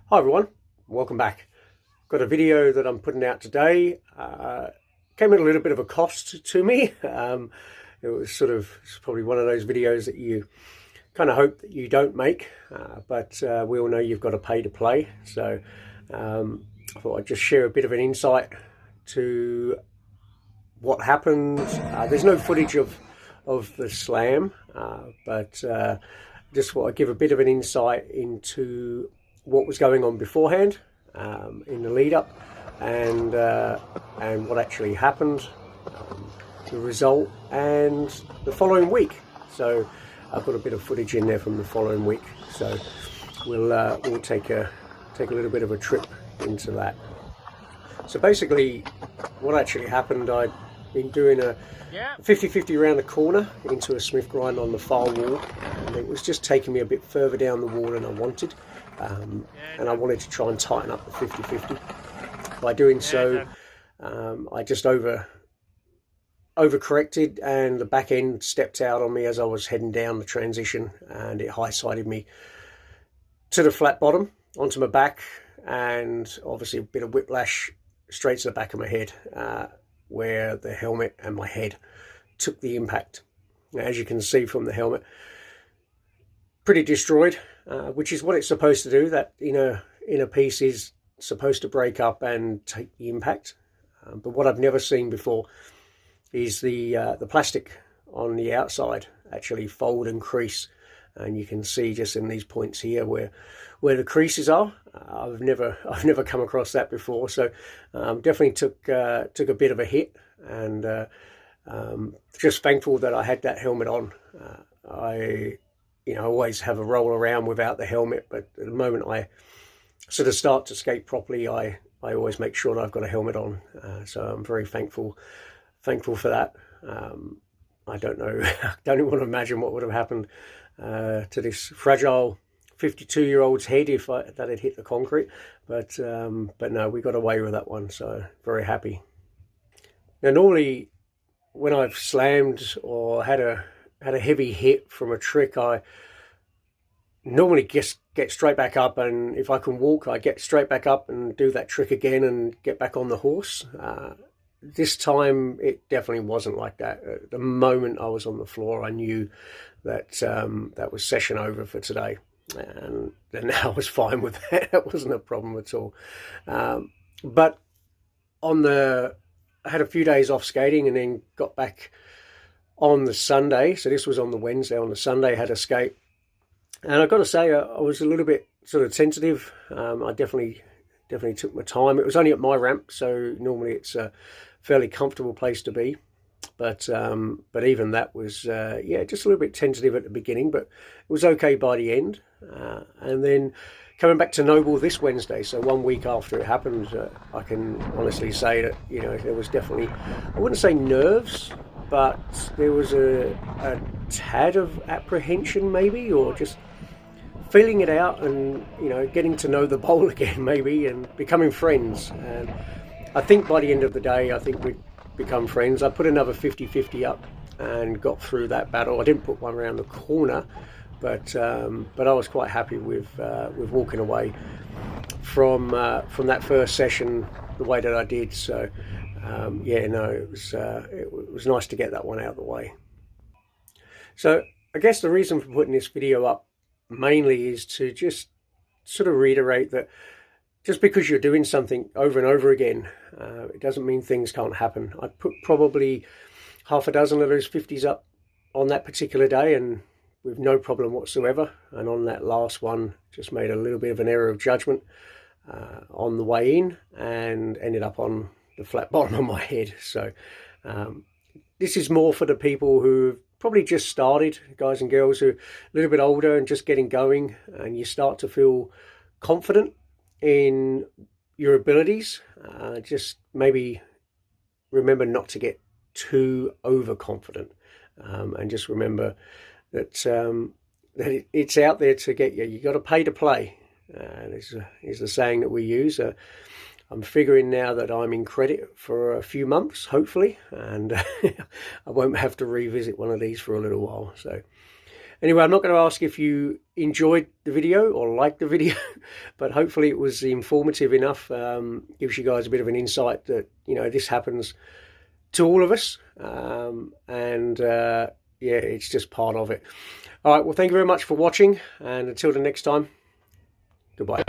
Hi everyone, welcome back. Got a video that I'm putting out today. Came at a little bit of a cost to me. It was it's probably one of those videos that you kind of hope that you don't make, but we all know you've got to pay to play. So I thought I'd just share a bit of an insight to what happened. There's no footage of the slam, but just want to give a bit of an insight into what was going on beforehand, in the lead up, and what actually happened, the result, and the following week. So I've got a bit of footage in there from the following week. So we'll take a little bit of a trip into that. So basically, what actually happened, I'd been doing a 50-50 around the corner into a Smith grind on the far wall, and it was just taking me a bit further down the wall than I wanted. And I wanted to try and tighten up the 50-50. By doing so, I just overcorrected, and the back end stepped out on me as I was heading down the transition, and it high-sided me to the flat bottom, onto my back, and obviously a bit of whiplash straight to the back of my head, where the helmet and my head took the impact. Now, as you can see from the helmet, pretty destroyed, which is what it's supposed to do. That inner piece is supposed to break up and take the impact. But what I've never seen before is the plastic on the outside actually fold and crease, and you can see just in these points here where the creases are. I've never come across that before. So definitely took a bit of a hit, and just thankful that I had that helmet on. I always have a roll around without the helmet, but at the moment I sort of start to skate properly, I always make sure that I've got a helmet on. So I'm very thankful for that. I don't know, I don't even want to imagine what would have happened to this fragile 52-year-old's head if that had hit the concrete. But no, we got away with that one, so very happy. Now, normally when I've slammed or had a heavy hit from a trick, I normally just get straight back up, and if I can walk, I get straight back up and do that trick again and get back on the horse. This time it definitely wasn't like that. At the moment I was on the floor, I knew that that was session over for today, and then I was fine with that. It wasn't a problem at all. But I had a few days off skating, and then got back on the Sunday. So this was on the Wednesday. On the Sunday, I had a skate, and I've got to say, I was a little bit sort of tentative. I definitely took my time. It was only at my ramp, so normally it's a fairly comfortable place to be. But even that was just a little bit tentative at the beginning, but it was okay by the end. And then coming back to Noble this Wednesday, so 1 week after it happened, I can honestly say that there was definitely, I wouldn't say nerves, but there was a tad of apprehension maybe, or just feeling it out, and getting to know the bowl again maybe, and becoming friends. And I think by the end of the day, I think we'd become friends. I put another 50-50 up and got through that battle. I didn't put one around the corner, but I was quite happy with walking away from that first session the way that I did. So it was nice to get that one out of the way. So I guess the reason for putting this video up mainly is to just sort of reiterate that just because you're doing something over and over again, it doesn't mean things can't happen. I put probably half a dozen of those 50s up on that particular day, and with no problem whatsoever. And on that last one, just made a little bit of an error of judgment on the way in, and ended up on the flat bottom of my head. So this is more for the people who probably just started, guys and girls who are a little bit older and just getting going, and you start to feel confident in your abilities. Just maybe remember not to get too overconfident, and just remember that it's out there to get you. You got to pay to play. Is the saying that we use. I'm figuring now that I'm in credit for a few months, hopefully, and I won't have to revisit one of these for a little while. So Anyway, I'm not going to ask if you enjoyed the video or liked the video, but hopefully it was informative enough. Gives you guys a bit of an insight that, you know, this happens to all of us. Yeah, it's just part of it. All right, well, thank you very much for watching, and until the next time, goodbye.